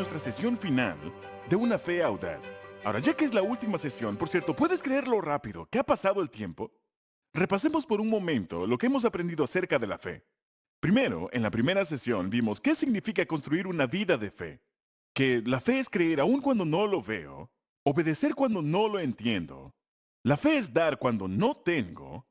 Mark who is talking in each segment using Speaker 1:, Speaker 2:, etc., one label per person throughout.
Speaker 1: nuestra sesión final de una fe audaz. Ahora, ya que es la última sesión, por cierto, ¿puedes creer lo rápido que ha pasado el tiempo? Repasemos por un momento lo que hemos aprendido acerca de la fe. Primero, en la primera sesión vimos qué significa construir una vida de fe. Que la fe es creer aun cuando no lo veo, obedecer cuando no lo entiendo. La fe es dar cuando no tengo,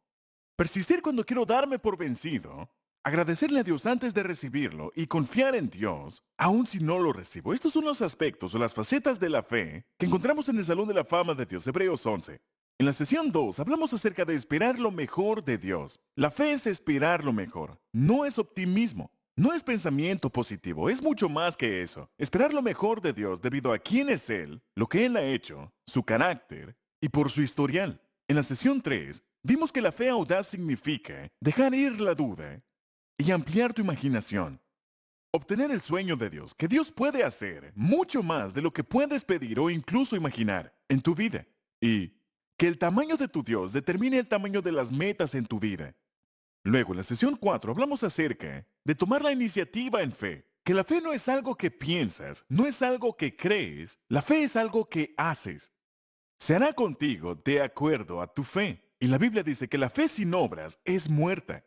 Speaker 1: persistir cuando quiero darme por vencido, agradecerle a Dios antes de recibirlo y confiar en Dios, aun si no lo recibo. Estos son los aspectos o las facetas de la fe que encontramos en el Salón de la Fama de Dios, Hebreos 11. En la sesión 2 hablamos acerca de esperar lo mejor de Dios. La fe es esperar lo mejor, no es optimismo, no es pensamiento positivo, es mucho más que eso. Esperar lo mejor de Dios debido a quién es Él, lo que Él ha hecho, su carácter y por su historial. En la sesión 3 vimos que la fe audaz significa dejar ir la duda y ampliar tu imaginación. Obtener el sueño de Dios, que Dios puede hacer mucho más de lo que puedes pedir o incluso imaginar en tu vida. Y que el tamaño de tu Dios determine el tamaño de las metas en tu vida. Luego, en la sesión 4 hablamos acerca de tomar la iniciativa en fe. Que la fe no es algo que piensas, no es algo que crees, la fe es algo que haces. Se hará contigo de acuerdo a tu fe. Y la Biblia dice que la fe sin obras es muerta.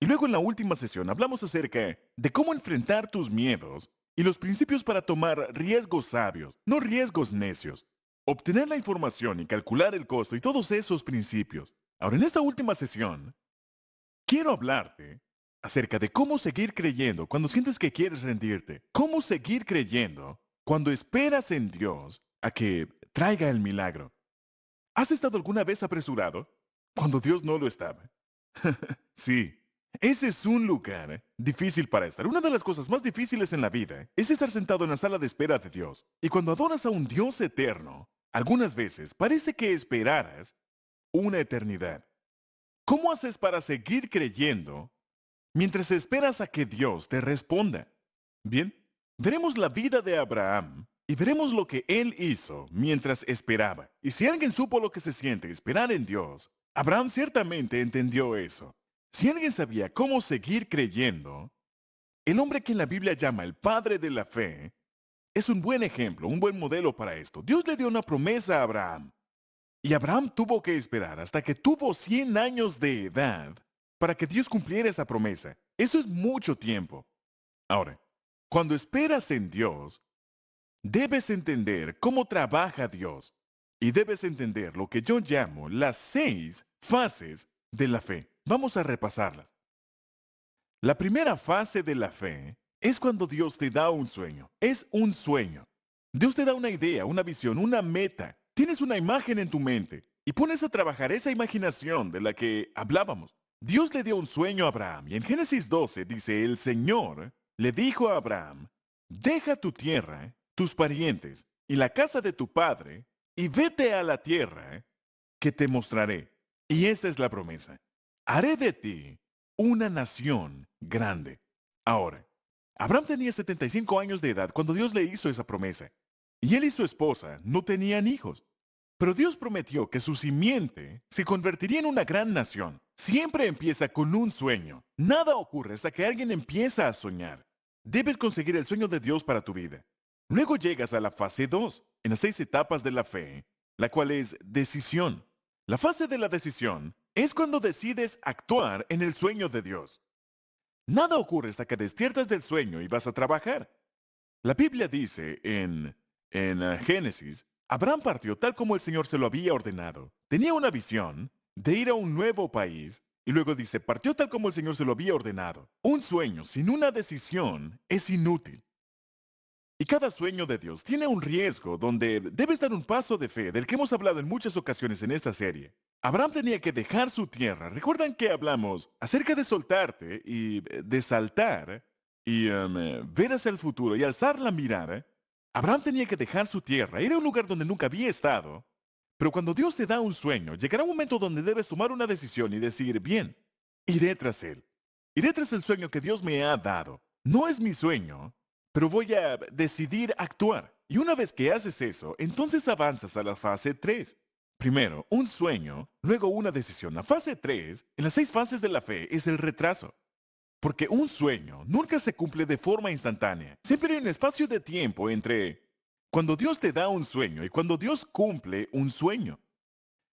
Speaker 1: Y luego en la última sesión hablamos acerca de cómo enfrentar tus miedos y los principios para tomar riesgos sabios, no riesgos necios. Obtener la información y calcular el costo y todos esos principios. Ahora, en esta última sesión, quiero hablarte acerca de cómo seguir creyendo cuando sientes que quieres rendirte. Cómo seguir creyendo cuando esperas en Dios a que traiga el milagro. ¿Has estado alguna vez apresurado cuando Dios no lo estaba? Sí. Ese es un lugar difícil para estar. Una de las cosas más difíciles en la vida es estar sentado en la sala de espera de Dios. Y cuando adoras a un Dios eterno, algunas veces parece que esperaras una eternidad. ¿Cómo haces para seguir creyendo mientras esperas a que Dios te responda? Bien, veremos la vida de Abraham y veremos lo que él hizo mientras esperaba. Y si alguien supo lo que se siente esperar en Dios, Abraham ciertamente entendió eso. Si alguien sabía cómo seguir creyendo, el hombre que en la Biblia llama el padre de la fe es un buen ejemplo, un buen modelo para esto. Dios le dio una promesa a Abraham y Abraham tuvo que esperar hasta que tuvo 100 años de edad para que Dios cumpliera esa promesa. Eso es mucho tiempo. Ahora, cuando esperas en Dios, debes entender cómo trabaja Dios y debes entender lo que yo llamo las 6 fases de la fe. Vamos a repasarlas. La primera fase de la fe es cuando Dios te da un sueño. Es un sueño. Dios te da una idea, una visión, una meta. Tienes una imagen en tu mente y pones a trabajar esa imaginación de la que hablábamos. Dios le dio un sueño a Abraham y en Génesis 12 dice, el Señor le dijo a Abraham, deja tu tierra, tus parientes y la casa de tu padre y vete a la tierra que te mostraré. Y esta es la promesa. Haré de ti una nación grande. Ahora, Abraham tenía 75 años de edad cuando Dios le hizo esa promesa. Y él y su esposa no tenían hijos. Pero Dios prometió que su simiente se convertiría en una gran nación. Siempre empieza con un sueño. Nada ocurre hasta que alguien empieza a soñar. Debes conseguir el sueño de Dios para tu vida. Luego llegas a la fase 2, en las 6 etapas de la fe, la cual es decisión. La fase de la decisión es cuando decides actuar en el sueño de Dios. Nada ocurre hasta que despiertas del sueño y vas a trabajar. La Biblia dice en Génesis, Abraham partió tal como el Señor se lo había ordenado. Tenía una visión de ir a un nuevo país y luego dice, partió tal como el Señor se lo había ordenado. Un sueño sin una decisión es inútil. Y cada sueño de Dios tiene un riesgo donde debes dar un paso de fe del que hemos hablado en muchas ocasiones en esta serie. Abraham tenía que dejar su tierra. ¿Recuerdan que hablamos acerca de soltarte y de saltar y ver hacia el futuro y alzar la mirada? Abraham tenía que dejar su tierra, ir a un lugar donde nunca había estado. Pero cuando Dios te da un sueño, llegará un momento donde debes tomar una decisión y decir, bien, iré tras él. Iré tras el sueño que Dios me ha dado. No es mi sueño, pero voy a decidir actuar. Y una vez que haces eso, entonces avanzas a la fase 3. Primero, un sueño, luego una decisión. La fase 3, en las 6 fases de la fe, es el retraso. Porque un sueño nunca se cumple de forma instantánea. Siempre hay un espacio de tiempo entre cuando Dios te da un sueño y cuando Dios cumple un sueño.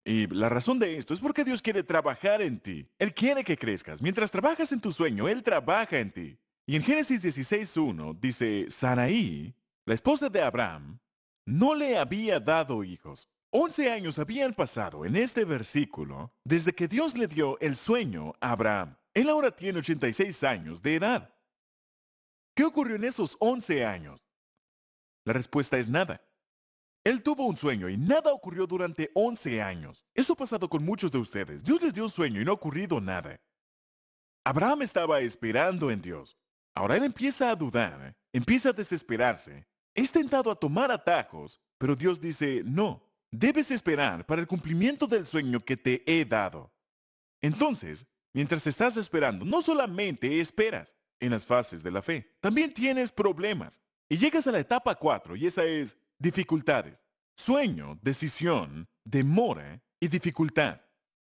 Speaker 1: Y la razón de esto es porque Dios quiere trabajar en ti. Él quiere que crezcas. Mientras trabajas en tu sueño, Él trabaja en ti. Y en Génesis 16:1 dice, Saraí, la esposa de Abraham, no le había dado hijos. 11 años habían pasado en este versículo desde que Dios le dio el sueño a Abraham. Él ahora tiene 86 años de edad. ¿Qué ocurrió en esos 11 años? La respuesta es nada. Él tuvo un sueño y nada ocurrió durante 11 años. Eso ha pasado con muchos de ustedes. Dios les dio un sueño y no ha ocurrido nada. Abraham estaba esperando en Dios. Ahora él empieza a dudar, empieza a desesperarse. Es tentado a tomar atajos, pero Dios dice, no, debes esperar para el cumplimiento del sueño que te he dado. Entonces, mientras estás esperando, no solamente esperas en las fases de la fe, también tienes problemas. Y llegas a la etapa 4 y esa es dificultades. Sueño, decisión, demora y dificultad.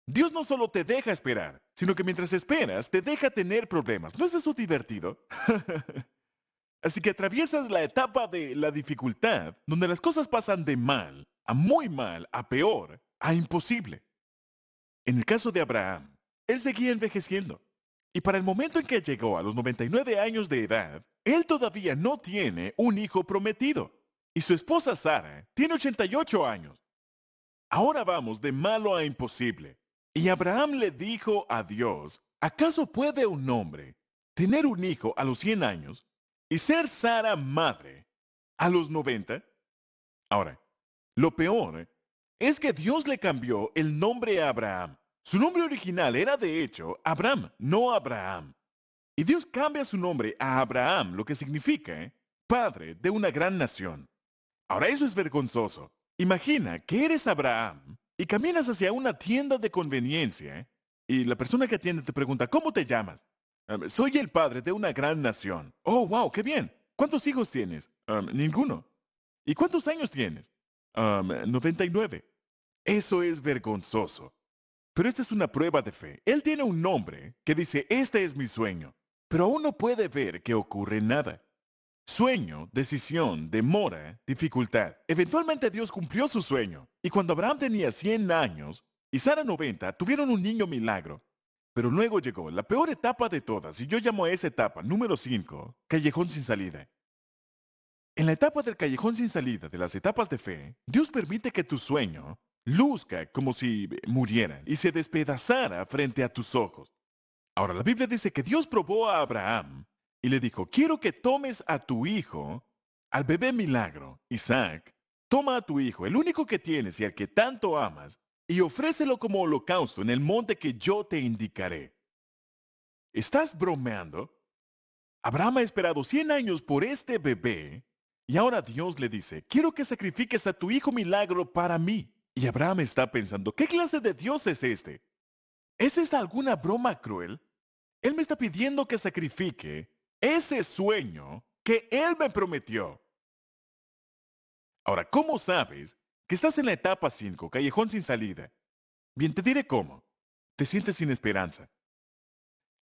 Speaker 1: Dios no solo te deja esperar, sino que mientras esperas te deja tener problemas. ¿No es eso divertido? Así que atraviesas la etapa de la dificultad, donde las cosas pasan de mal, a muy mal, a peor, a imposible. En el caso de Abraham, él seguía envejeciendo. Y para el momento en que llegó a los 99 años de edad, él todavía no tiene un hijo prometido. Y su esposa Sara tiene 88 años. Ahora vamos de malo a imposible. Y Abraham le dijo a Dios, ¿acaso puede un hombre tener un hijo a los 100 años y ser Sara madre a los 90? Ahora, lo peor es que Dios le cambió el nombre a Abraham. Su nombre original era de hecho Abram, no Abraham. Y Dios cambia su nombre a Abraham, lo que significa padre de una gran nación. Ahora eso es vergonzoso. Imagina que eres Abraham y caminas hacia una tienda de conveniencia y la persona que atiende te pregunta, ¿cómo te llamas? Soy el padre de una gran nación. Oh, wow, qué bien. ¿Cuántos hijos tienes? Ninguno. ¿Y cuántos años tienes? 99. Eso es vergonzoso. Pero esta es una prueba de fe. Él tiene un nombre que dice, este es mi sueño, pero aún no puede ver que ocurre nada. Sueño, decisión, demora, dificultad. Eventualmente Dios cumplió su sueño, y cuando Abraham tenía 100 años y Sara 90, tuvieron un niño milagro. Pero luego llegó la peor etapa de todas, y yo llamo a esa etapa número 5, callejón sin salida. En la etapa del callejón sin salida de las etapas de fe, Dios permite que tu sueño luzca como si muriera y se despedazara frente a tus ojos. Ahora, la Biblia dice que Dios probó a Abraham y le dijo, quiero que tomes a tu hijo, al bebé milagro, Isaac, toma a tu hijo, el único que tienes y al que tanto amas, y ofrécelo como holocausto en el monte que yo te indicaré. ¿Estás bromeando? Abraham ha esperado 100 años por este bebé, y ahora Dios le dice, quiero que sacrifiques a tu hijo milagro para mí. Y Abraham está pensando, ¿qué clase de Dios es este? ¿Es esta alguna broma cruel? Él me está pidiendo que sacrifique ese sueño que Él me prometió. Ahora, ¿cómo sabes que estás en la etapa 5, callejón sin salida? Bien, te diré cómo. Te sientes sin esperanza.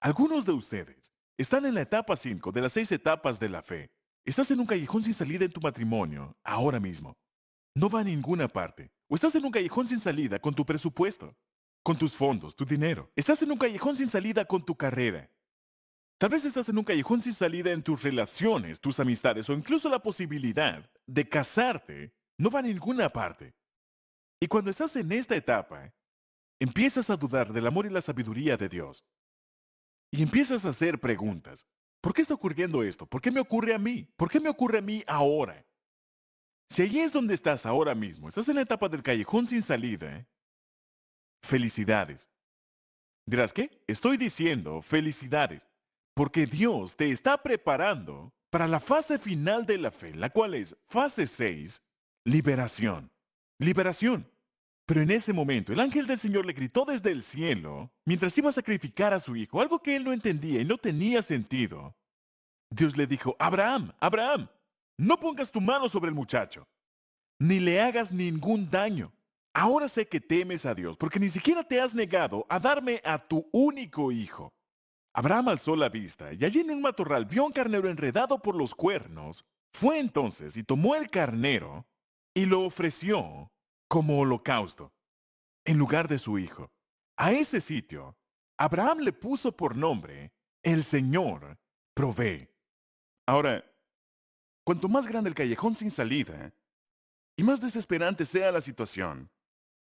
Speaker 1: Algunos de ustedes están en la etapa 5 de las 6 etapas de la fe. Estás en un callejón sin salida en tu matrimonio, ahora mismo. No va a ninguna parte. O estás en un callejón sin salida con tu presupuesto, con tus fondos, tu dinero. Estás en un callejón sin salida con tu carrera. Tal vez estás en un callejón sin salida en tus relaciones, tus amistades o incluso la posibilidad de casarte no va a ninguna parte. Y cuando estás en esta etapa, empiezas a dudar del amor y la sabiduría de Dios. Y empiezas a hacer preguntas. ¿Por qué está ocurriendo esto? ¿Por qué me ocurre a mí? ¿Por qué me ocurre a mí ahora? Si allí es donde estás ahora mismo, estás en la etapa del callejón sin salida, felicidades. Dirás, ¿qué? Estoy diciendo felicidades, porque Dios te está preparando para la fase final de la fe, la cual es fase 6, liberación. Liberación. Pero en ese momento, el ángel del Señor le gritó desde el cielo, mientras iba a sacrificar a su hijo, algo que él no entendía y no tenía sentido. Dios le dijo, Abraham, Abraham, no pongas tu mano sobre el muchacho, ni le hagas ningún daño. Ahora sé que temes a Dios, porque ni siquiera te has negado a darme a tu único hijo. Abraham alzó la vista y allí en un matorral vio un carnero enredado por los cuernos. Fue entonces y tomó el carnero y lo ofreció como holocausto en lugar de su hijo. A ese sitio, Abraham le puso por nombre, el Señor provee. Ahora, cuanto más grande el callejón sin salida y más desesperante sea la situación,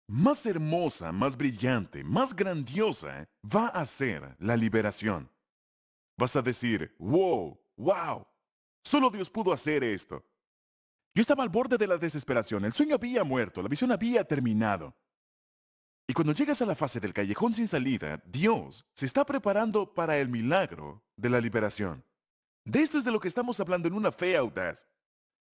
Speaker 1: más hermosa, más brillante, más grandiosa va a ser la liberación. Vas a decir, wow, wow, solo Dios pudo hacer esto. Yo estaba al borde de la desesperación, el sueño había muerto, la visión había terminado. Y cuando llegas a la fase del callejón sin salida, Dios se está preparando para el milagro de la liberación. De esto es de lo que estamos hablando en una fe audaz.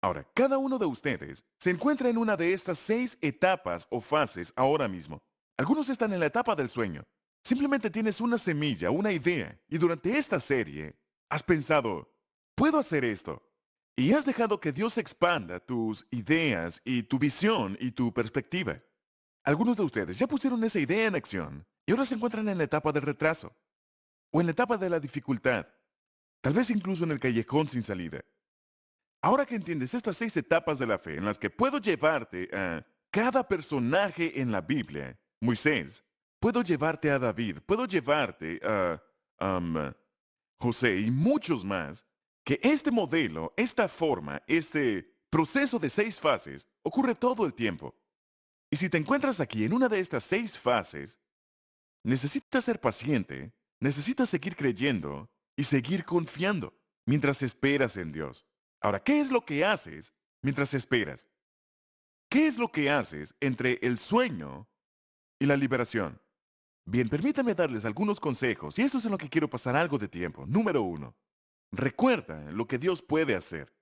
Speaker 1: Ahora, cada uno de ustedes se encuentra en una de estas 6 etapas o fases ahora mismo. Algunos están en la etapa del sueño. Simplemente tienes una semilla, una idea, y durante esta serie has pensado, ¿puedo hacer esto? Y has dejado que Dios expanda tus ideas y tu visión y tu perspectiva. Algunos de ustedes ya pusieron esa idea en acción y ahora se encuentran en la etapa del retraso o en la etapa de la dificultad, tal vez incluso en el callejón sin salida. Ahora que entiendes estas 6 etapas de la fe en las que puedo llevarte a cada personaje en la Biblia, Moisés, puedo llevarte a David, puedo llevarte a José y muchos más, que este modelo, esta forma, este proceso de 6 fases ocurre todo el tiempo. Y si te encuentras aquí en una de estas 6 fases, necesitas ser paciente, necesitas seguir creyendo y seguir confiando mientras esperas en Dios. Ahora, ¿qué es lo que haces mientras esperas? ¿Qué es lo que haces entre el sueño y la liberación? Bien, permítame darles algunos consejos y esto es en lo que quiero pasar algo de tiempo. Número 1. Recuerda lo que Dios puede hacer.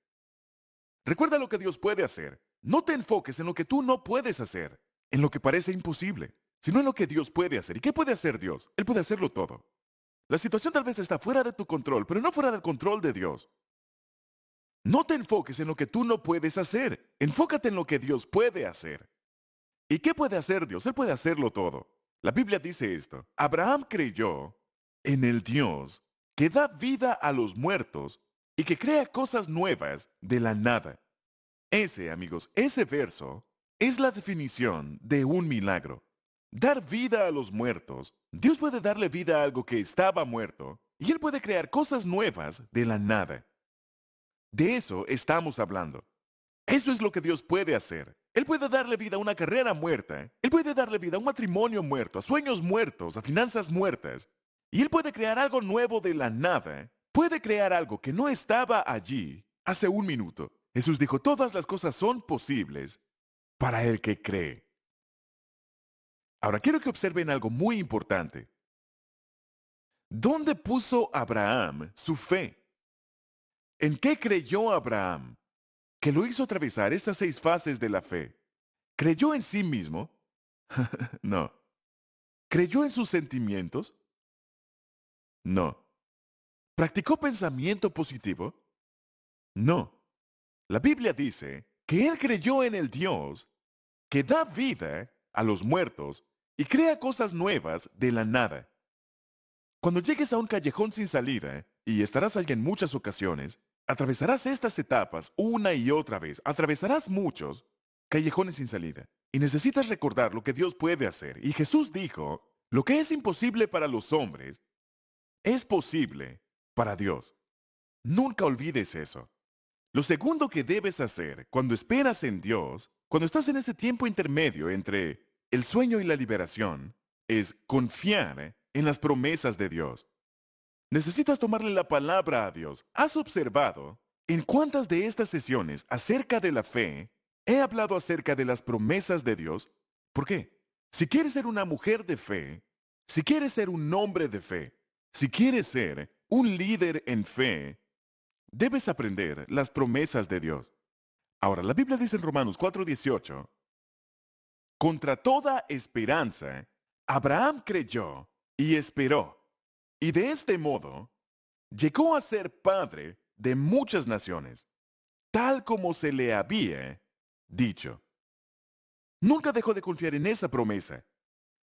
Speaker 1: Recuerda lo que Dios puede hacer. No te enfoques en lo que tú no puedes hacer, en lo que parece imposible, sino en lo que Dios puede hacer. ¿Y qué puede hacer Dios? Él puede hacerlo todo. La situación tal vez está fuera de tu control, pero no fuera del control de Dios. No te enfoques en lo que tú no puedes hacer. Enfócate en lo que Dios puede hacer. ¿Y qué puede hacer Dios? Él puede hacerlo todo. La Biblia dice esto. Abraham creyó en el Dios que da vida a los muertos y que crea cosas nuevas de la nada. Ese, amigos, ese verso es la definición de un milagro. Dar vida a los muertos. Dios puede darle vida a algo que estaba muerto y Él puede crear cosas nuevas de la nada. De eso estamos hablando. Eso es lo que Dios puede hacer. Él puede darle vida a una carrera muerta. Él puede darle vida a un matrimonio muerto, a sueños muertos, a finanzas muertas. Y Él puede crear algo nuevo de la nada. Puede crear algo que no estaba allí hace un minuto. Jesús dijo, todas las cosas son posibles para el que cree. Ahora quiero que observen algo muy importante. ¿Dónde puso Abraham su fe? ¿En qué creyó Abraham? Que lo hizo atravesar estas 6 fases de la fe. ¿Creyó en sí mismo? No. ¿Creyó en sus sentimientos? No. ¿Practicó pensamiento positivo? No. La Biblia dice que él creyó en el Dios que da vida a los muertos y crea cosas nuevas de la nada. Cuando llegues a un callejón sin salida, y estarás allí en muchas ocasiones, atravesarás estas etapas una y otra vez, atravesarás muchos callejones sin salida, y necesitas recordar lo que Dios puede hacer. Y Jesús dijo, lo que es imposible para los hombres, es posible para Dios. Nunca olvides eso. Lo segundo que debes hacer cuando esperas en Dios, cuando estás en ese tiempo intermedio entre el sueño y la liberación, es confiar en las promesas de Dios. Necesitas tomarle la palabra a Dios. ¿Has observado en cuántas de estas sesiones acerca de la fe he hablado acerca de las promesas de Dios? ¿Por qué? Si quieres ser una mujer de fe, si quieres ser un hombre de fe, si quieres ser un líder en fe, debes aprender las promesas de Dios. Ahora, la Biblia dice en Romanos 4:18, contra toda esperanza, Abraham creyó y esperó, y de este modo llegó a ser padre de muchas naciones, tal como se le había dicho. Nunca dejó de confiar en esa promesa.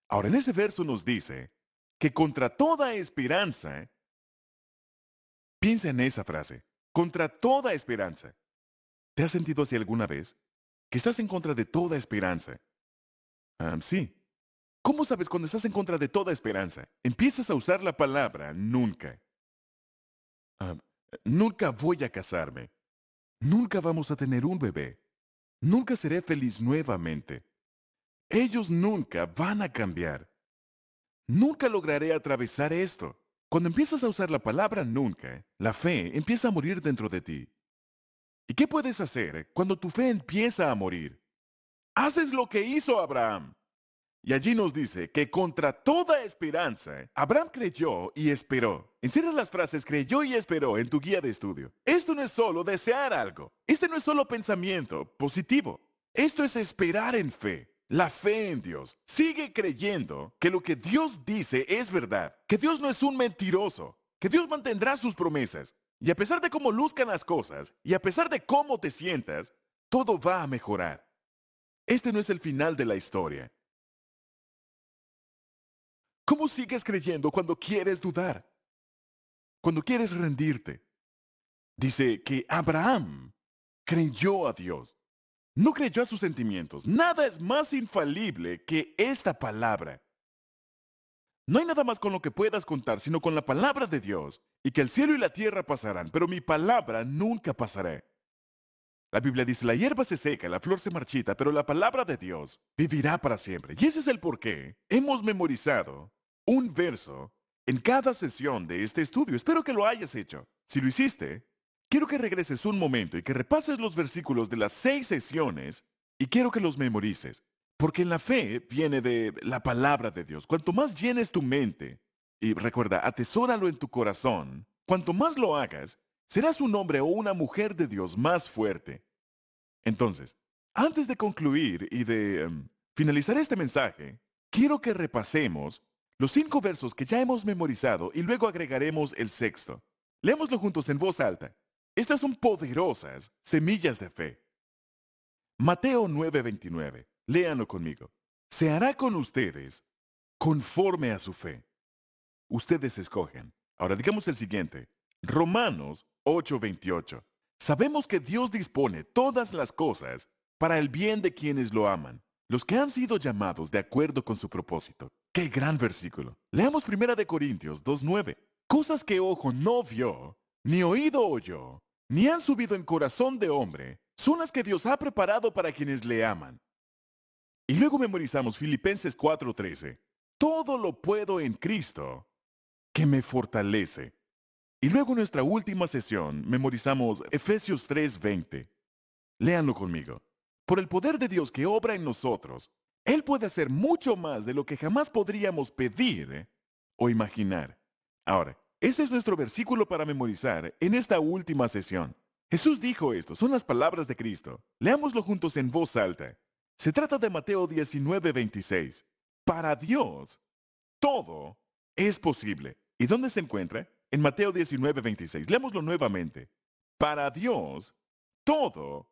Speaker 1: Ahora, en ese verso nos dice que contra toda esperanza, Piensa en esa frase. Contra toda esperanza. ¿Te has sentido así alguna vez? Que estás en contra de toda esperanza. Sí. ¿Cómo sabes cuando estás en contra de toda esperanza? Empiezas a usar la palabra nunca. Ah, Nunca voy a casarme. Nunca vamos a tener un bebé. Nunca seré feliz nuevamente. Ellos nunca van a cambiar. Nunca lograré atravesar esto. Cuando empiezas a usar la palabra nunca, la fe empieza a morir dentro de ti. ¿Y qué puedes hacer cuando tu fe empieza a morir? Haces lo que hizo Abraham. Y allí nos dice que contra toda esperanza, Abraham creyó y esperó. Encierra las frases creyó y esperó en tu guía de estudio. Esto no es solo desear algo. Este no es solo pensamiento positivo. Esto es esperar en fe. La fe en Dios. Sigue creyendo que lo que Dios dice es verdad. Que Dios no es un mentiroso. Que Dios mantendrá sus promesas. Y a pesar de cómo luzcan las cosas, y a pesar de cómo te sientas, todo va a mejorar. Este no es el final de la historia. ¿Cómo sigues creyendo cuando quieres dudar? Cuando quieres rendirte. Dice que Abraham creyó a Dios. No creyó a sus sentimientos. Nada es más infalible que esta palabra. No hay nada más con lo que puedas contar, sino con la palabra de Dios, y que el cielo y la tierra pasarán, pero mi palabra nunca pasará. La Biblia dice, la hierba se seca, la flor se marchita, pero la palabra de Dios vivirá para siempre. Y ese es el por qué hemos memorizado un verso en cada sesión de este estudio. Espero que lo hayas hecho. Si lo hiciste, quiero que regreses un momento y que repases los versículos de las 6 sesiones y quiero que los memorices. Porque en la fe viene de la palabra de Dios. Cuanto más llenes tu mente, y recuerda, atesóralo en tu corazón, cuanto más lo hagas, serás un hombre o una mujer de Dios más fuerte. Entonces, antes de concluir y de finalizar este mensaje, quiero que repasemos los 5 versos que ya hemos memorizado y luego agregaremos el sexto. Leámoslo juntos en voz alta. Estas son poderosas semillas de fe. Mateo 9:29. Léanlo conmigo. Se hará con ustedes conforme a su fe. Ustedes escogen. Ahora digamos el siguiente. Romanos 8:28. Sabemos que Dios dispone todas las cosas para el bien de quienes lo aman, los que han sido llamados de acuerdo con su propósito. ¡Qué gran versículo! Leamos 1 Corintios 2:9. Cosas que ojo no vio, ni oído oyó, ni han subido en corazón de hombre, son las que Dios ha preparado para quienes le aman. Y luego memorizamos Filipenses 4:13. Todo lo puedo en Cristo, que me fortalece. Y luego en nuestra última sesión memorizamos Efesios 3:20. Léanlo conmigo. Por el poder de Dios que obra en nosotros, Él puede hacer mucho más de lo que jamás podríamos pedir o imaginar. Ahora, ese es nuestro versículo para memorizar en esta última sesión. Jesús dijo esto, son las palabras de Cristo. Leámoslo juntos en voz alta. Se trata de Mateo 19:26. Para Dios, todo es posible. ¿Y dónde se encuentra? En Mateo 19:26. Leámoslo nuevamente. Para Dios, todo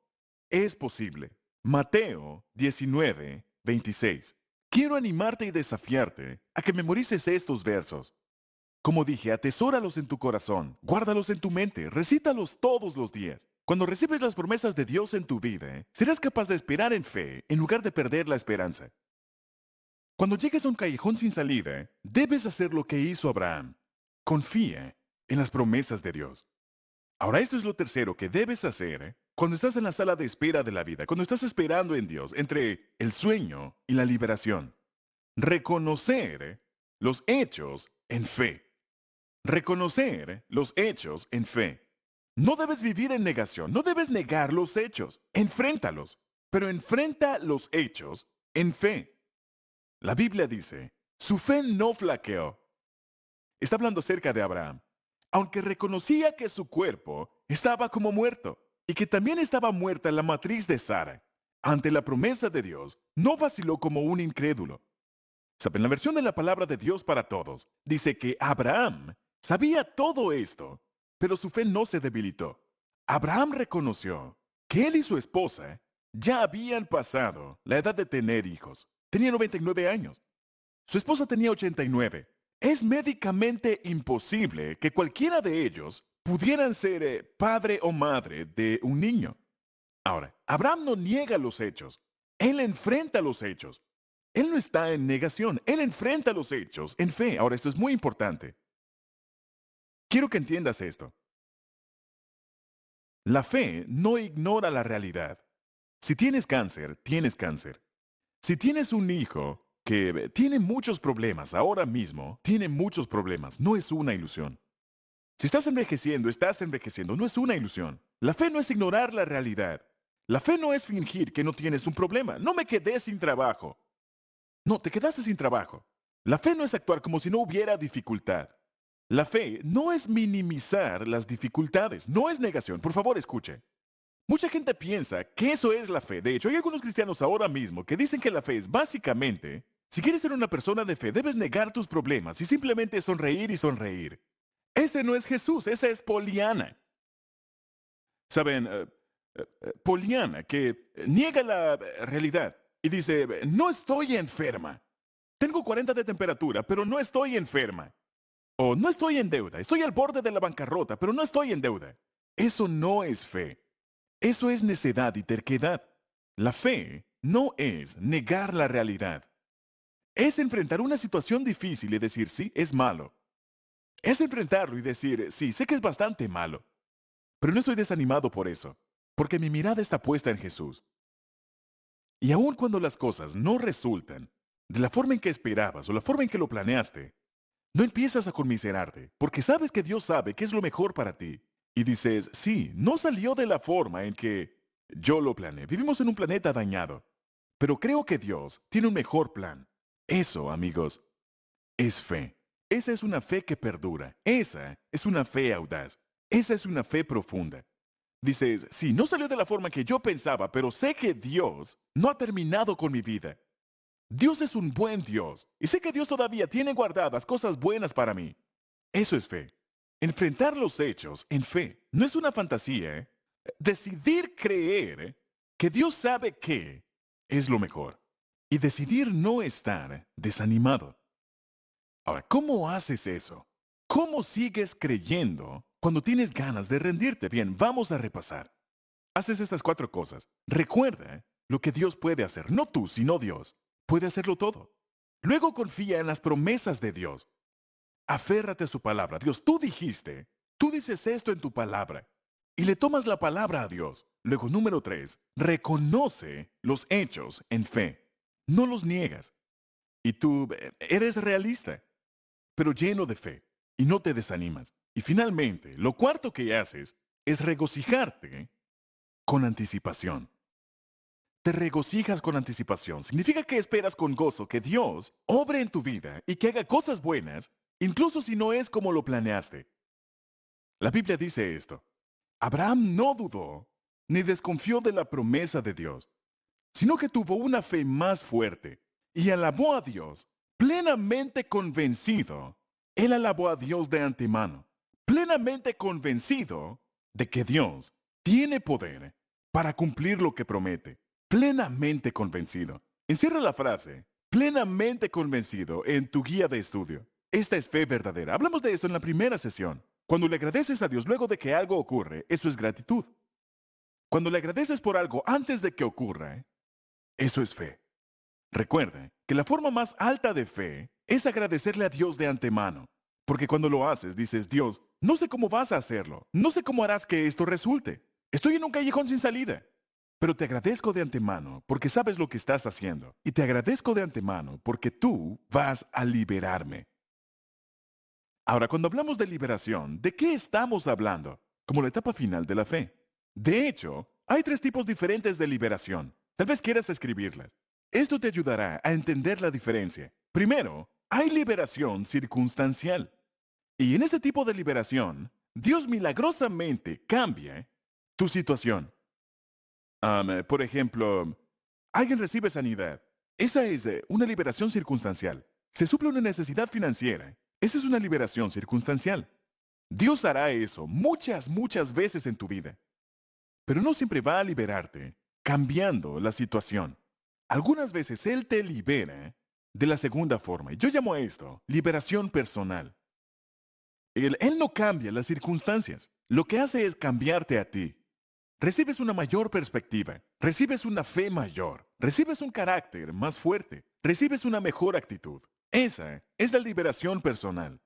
Speaker 1: es posible. Mateo 19:26. Quiero animarte y desafiarte a que memorices estos versos. Como dije, atesóralos en tu corazón, guárdalos en tu mente, recítalos todos los días. Cuando recibes las promesas de Dios en tu vida, serás capaz de esperar en fe en lugar de perder la esperanza. Cuando llegues a un callejón sin salida, debes hacer lo que hizo Abraham. Confía en las promesas de Dios. Ahora, esto es lo tercero que debes hacer cuando estás en la sala de espera de la vida, cuando estás esperando en Dios entre el sueño y la liberación. Reconocer los hechos en fe. Reconocer los hechos en fe. No debes vivir en negación, no debes negar los hechos. Enfréntalos, pero enfrenta los hechos en fe. La Biblia dice, su fe no flaqueó. Está hablando acerca de Abraham. Aunque reconocía que su cuerpo estaba como muerto y que también estaba muerta la matriz de Sara, ante la promesa de Dios, no vaciló como un incrédulo. ¿Saben? La versión de la palabra de Dios para todos dice que Abraham sabía todo esto, pero su fe no se debilitó. Abraham reconoció que él y su esposa ya habían pasado la edad de tener hijos. Tenía 99 años. Su esposa tenía 89. Es médicamente imposible que cualquiera de ellos pudieran ser padre o madre de un niño. Ahora, Abraham no niega los hechos, él enfrenta los hechos. Él no está en negación, él enfrenta los hechos en fe. Ahora, esto es muy importante. Quiero que entiendas esto. La fe no ignora la realidad. Si tienes cáncer, tienes cáncer. Si tienes un hijo que tiene muchos problemas ahora mismo, tiene muchos problemas, no es una ilusión. Si estás envejeciendo, no es una ilusión. La fe no es ignorar la realidad. La fe no es fingir que no tienes un problema. No me quedé sin trabajo. No, te quedaste sin trabajo. La fe no es actuar como si no hubiera dificultad. La fe no es minimizar las dificultades, no es negación. Por favor, escuche. Mucha gente piensa que eso es la fe. De hecho, hay algunos cristianos ahora mismo que dicen que la fe es básicamente, si quieres ser una persona de fe, debes negar tus problemas y simplemente sonreír y sonreír. Ese no es Jesús, esa es Poliana. Saben, Poliana, que niega la realidad y dice, no estoy enferma. Tengo 40 de temperatura, pero no estoy enferma. O no estoy en deuda, estoy al borde de la bancarrota, pero no estoy en deuda. Eso no es fe. Eso es necedad y terquedad. La fe no es negar la realidad. Es enfrentar una situación difícil y decir, sí, es malo. Es enfrentarlo y decir, sí, sé que es bastante malo. Pero no estoy desanimado por eso, porque mi mirada está puesta en Jesús. Y aun cuando las cosas no resultan de la forma en que esperabas o la forma en que lo planeaste, no empiezas a conmiserarte, porque sabes que Dios sabe qué es lo mejor para ti. Y dices, sí, no salió de la forma en que yo lo planeé. Vivimos en un planeta dañado, pero creo que Dios tiene un mejor plan. Eso, amigos, es fe. Esa es una fe que perdura. Esa es una fe audaz. Esa es una fe profunda. Dices, sí, no salió de la forma que yo pensaba, pero sé que Dios no ha terminado con mi vida. Dios es un buen Dios y sé que Dios todavía tiene guardadas cosas buenas para mí. Eso es fe. Enfrentar los hechos en fe no es una fantasía. Decidir creer que Dios sabe qué es lo mejor y decidir no estar desanimado. Ahora, ¿cómo haces eso? ¿Cómo sigues creyendo cuando tienes ganas de rendirte? Bien, vamos a repasar. Haces estas 4 cosas. Recuerda lo que Dios puede hacer, no tú, sino Dios. Puede hacerlo todo. Luego confía en las promesas de Dios. Aférrate a su palabra. Dios, tú dijiste, tú dices esto en tu palabra. Y le tomas la palabra a Dios. Luego, número 3, reconoce los hechos en fe. No los niegas. Y tú eres realista, pero lleno de fe. Y no te desanimas. Y finalmente, lo cuarto que haces es regocijarte con anticipación. Te regocijas con anticipación. Significa que esperas con gozo que Dios obre en tu vida y que haga cosas buenas, incluso si no es como lo planeaste. La Biblia dice esto. Abraham no dudó ni desconfió de la promesa de Dios, sino que tuvo una fe más fuerte y alabó a Dios plenamente convencido. Él alabó a Dios de antemano, plenamente convencido de que Dios tiene poder para cumplir lo que promete. Plenamente convencido. Encierra la frase, plenamente convencido, en tu guía de estudio. Esta es fe verdadera. Hablamos de esto en la primera sesión. Cuando le agradeces a Dios luego de que algo ocurre, eso es gratitud. Cuando le agradeces por algo antes de que ocurra, eso es fe. Recuerda que la forma más alta de fe es agradecerle a Dios de antemano. Porque cuando lo haces, dices, Dios, no sé cómo vas a hacerlo. No sé cómo harás que esto resulte. Estoy en un callejón sin salida. Pero te agradezco de antemano porque sabes lo que estás haciendo. Y te agradezco de antemano porque tú vas a liberarme. Ahora, cuando hablamos de liberación, ¿de qué estamos hablando? Como la etapa final de la fe. De hecho, hay 3 tipos diferentes de liberación. Tal vez quieras escribirlas. Esto te ayudará a entender la diferencia. Primero, hay liberación circunstancial. Y en este tipo de liberación, Dios milagrosamente cambia tu situación. Por ejemplo, alguien recibe sanidad. Esa es una liberación circunstancial. Se suple una necesidad financiera. Esa es una liberación circunstancial. Dios hará eso muchas veces en tu vida. Pero no siempre va a liberarte cambiando la situación. Algunas veces Él te libera de la segunda forma. Yo llamo a esto liberación personal. Él no cambia las circunstancias. lo que hace es cambiarte a ti. Recibes una mayor perspectiva, recibes una fe mayor, recibes un carácter más fuerte, recibes una mejor actitud. Esa es la liberación personal.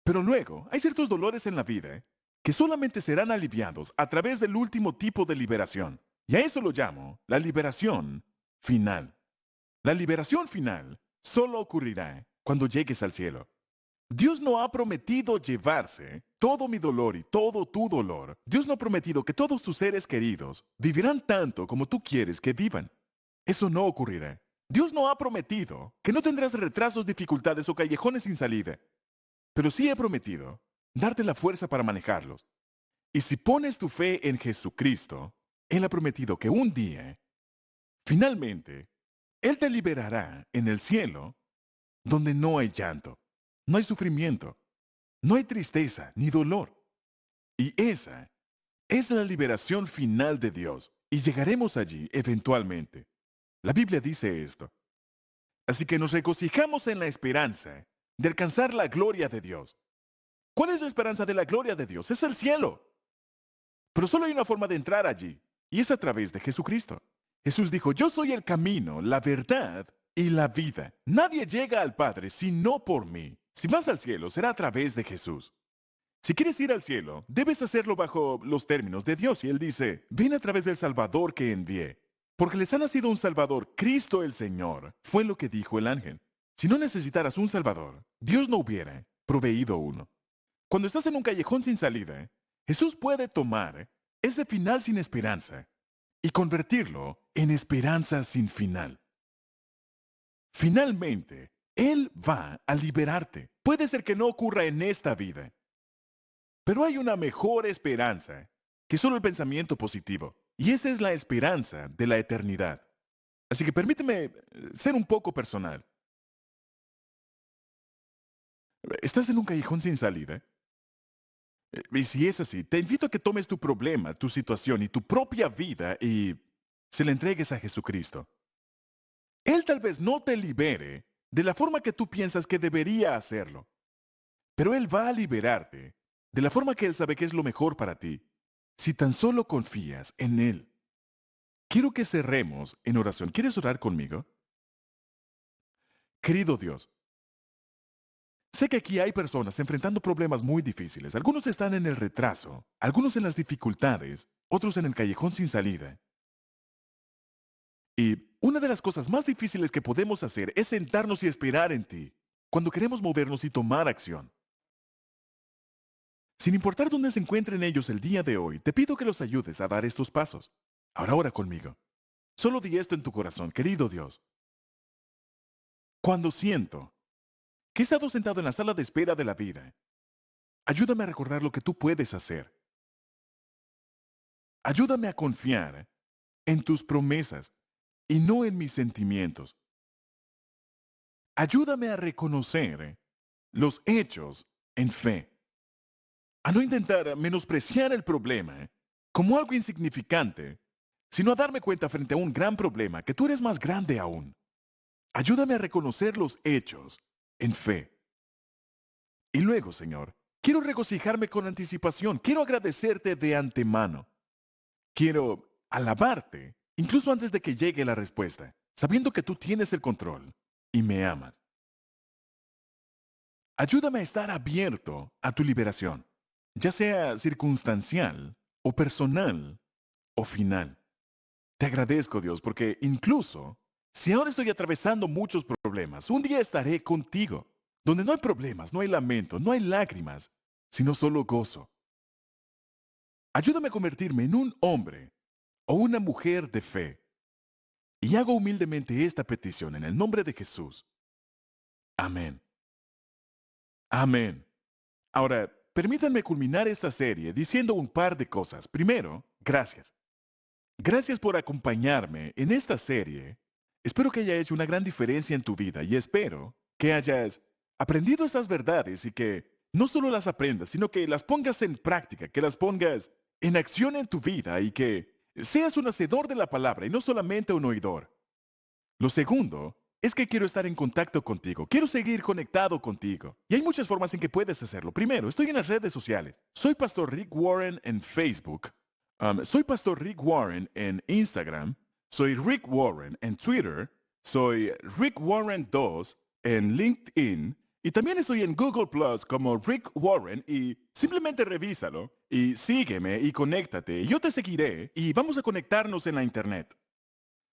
Speaker 1: Pero luego, hay ciertos dolores en la vida que solamente serán aliviados a través del último tipo de liberación. Y a eso lo llamo la liberación final. La liberación final solo ocurrirá cuando llegues al cielo. Dios no ha prometido llevarse todo mi dolor y todo tu dolor. Dios no ha prometido que todos tus seres queridos vivirán tanto como tú quieres que vivan. Eso no ocurrirá. Dios no ha prometido que no tendrás retrasos, dificultades o callejones sin salida. Pero sí he prometido darte la fuerza para manejarlos. Y si pones tu fe en Jesucristo, Él ha prometido que un día, finalmente, Él te liberará en el cielo donde no hay llanto, no hay sufrimiento, no hay tristeza ni dolor. Y esa es la liberación final de Dios. Y llegaremos allí eventualmente. La Biblia dice esto. Así que nos regocijamos en la esperanza de alcanzar la gloria de Dios. ¿Cuál es la esperanza de la gloria de Dios? Es el cielo. Pero solo hay una forma de entrar allí, y es a través de Jesucristo. Jesús dijo, yo soy el camino, la verdad y la vida. Nadie llega al Padre sino por mí. Si vas al cielo, será a través de Jesús. Si quieres ir al cielo, debes hacerlo bajo los términos de Dios. Y Él dice, ven a través del Salvador que envié. Porque les ha nacido un Salvador, Cristo el Señor, fue lo que dijo el ángel. Si no necesitaras un Salvador, Dios no hubiera proveído uno. Cuando estás en un callejón sin salida, Jesús puede tomar ese final sin esperanza y convertirlo en esperanza sin final. Finalmente, Él va a liberarte. Puede ser que no ocurra en esta vida, pero hay una mejor esperanza que solo el pensamiento positivo, y esa es la esperanza de la eternidad. Así que permíteme ser un poco personal. ¿Estás en un callejón sin salida? Y si es así, te invito a que tomes tu problema, tu situación y tu propia vida y se la entregues a Jesucristo. Él tal vez no te libere de la forma que tú piensas que debería hacerlo, pero Él va a liberarte de la forma que Él sabe que es lo mejor para ti, si tan solo confías en Él. Quiero que cerremos en oración. ¿Quieres orar conmigo? Querido Dios, sé que aquí hay personas enfrentando problemas muy difíciles. Algunos están en el retraso, algunos en las dificultades, otros en el callejón sin salida. Y una de las cosas más difíciles que podemos hacer es sentarnos y esperar en ti, cuando queremos movernos y tomar acción. Sin importar dónde se encuentren ellos el día de hoy, te pido que los ayudes a dar estos pasos. Ahora ora conmigo. Solo di esto en tu corazón, querido Dios. Cuando siento que he estado sentado en la sala de espera de la vida, ayúdame a recordar lo que tú puedes hacer. Ayúdame a confiar en tus promesas y no en mis sentimientos. Ayúdame a reconocer los hechos en fe. A no intentar menospreciar el problema como algo insignificante, sino a darme cuenta frente a un gran problema que tú eres más grande aún. Ayúdame a reconocer los hechos en fe. Y luego, Señor, quiero regocijarme con anticipación, quiero agradecerte de antemano. Quiero alabarte, incluso antes de que llegue la respuesta, sabiendo que tú tienes el control y me amas. Ayúdame a estar abierto a tu liberación, ya sea circunstancial o personal o final. Te agradezco, Dios, porque incluso si ahora estoy atravesando muchos problemas, un día estaré contigo, donde no hay problemas, no hay lamento, no hay lágrimas, sino solo gozo. Ayúdame a convertirme en un hombre o una mujer de fe. Y hago humildemente esta petición en el nombre de Jesús. Amén. Amén. Ahora, permítanme culminar esta serie diciendo un par de cosas. Primero, gracias. Gracias por acompañarme en esta serie. Espero que haya hecho una gran diferencia en tu vida y espero que hayas aprendido estas verdades y que no solo las aprendas, sino que las pongas en práctica, que las pongas en acción en tu vida y que seas un hacedor de la palabra y no solamente un oidor. Lo segundo es que quiero estar en contacto contigo, quiero seguir conectado contigo. Y hay muchas formas en que puedes hacerlo. Primero, estoy en las redes sociales. Soy Pastor Rick Warren en Facebook. Soy Pastor Rick Warren en Instagram. Soy Rick Warren en Twitter. Soy Rick Warren 2 en LinkedIn. Y también estoy en Google Plus como Rick Warren y simplemente revísalo y sígueme y conéctate. Yo te seguiré y vamos a conectarnos en la internet.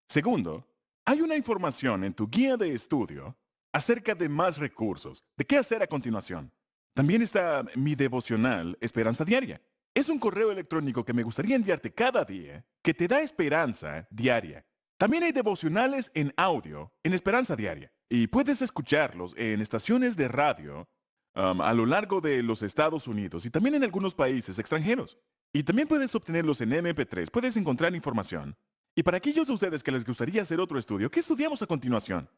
Speaker 1: Segundo, hay una información en tu guía de estudio acerca de más recursos, de qué hacer a continuación. También está mi devocional Esperanza Diaria. Es un correo electrónico que me gustaría enviarte cada día que te da esperanza diaria. También hay devocionales en audio en Esperanza Diaria y puedes escucharlos en estaciones de radio a lo largo de los Estados Unidos y también en algunos países extranjeros. Y también puedes obtenerlos en MP3, puedes encontrar información. Y para aquellos de ustedes que les gustaría hacer otro estudio, ¿qué estudiamos a continuación?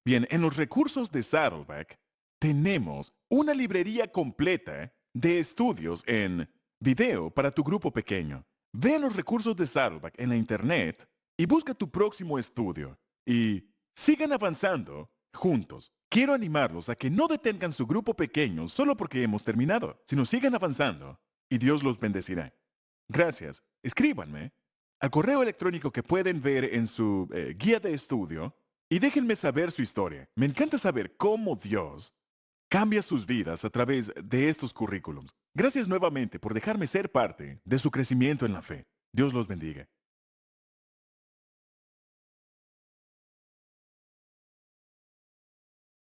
Speaker 1: Bien, en los recursos de Saddleback tenemos una librería completa de estudios en video para tu grupo pequeño. Ve a los recursos de Saddleback en la internet y busca tu próximo estudio. Y sigan avanzando juntos. Quiero animarlos a que no detengan su grupo pequeño solo porque hemos terminado, sino sigan avanzando y Dios los bendecirá. Gracias. Escríbanme al correo electrónico que pueden ver en su guía de estudio y déjenme saber su historia. Me encanta saber cómo Dios cambia sus vidas a través de estos currículums. Gracias nuevamente por dejarme ser parte de su crecimiento en la fe. Dios los bendiga.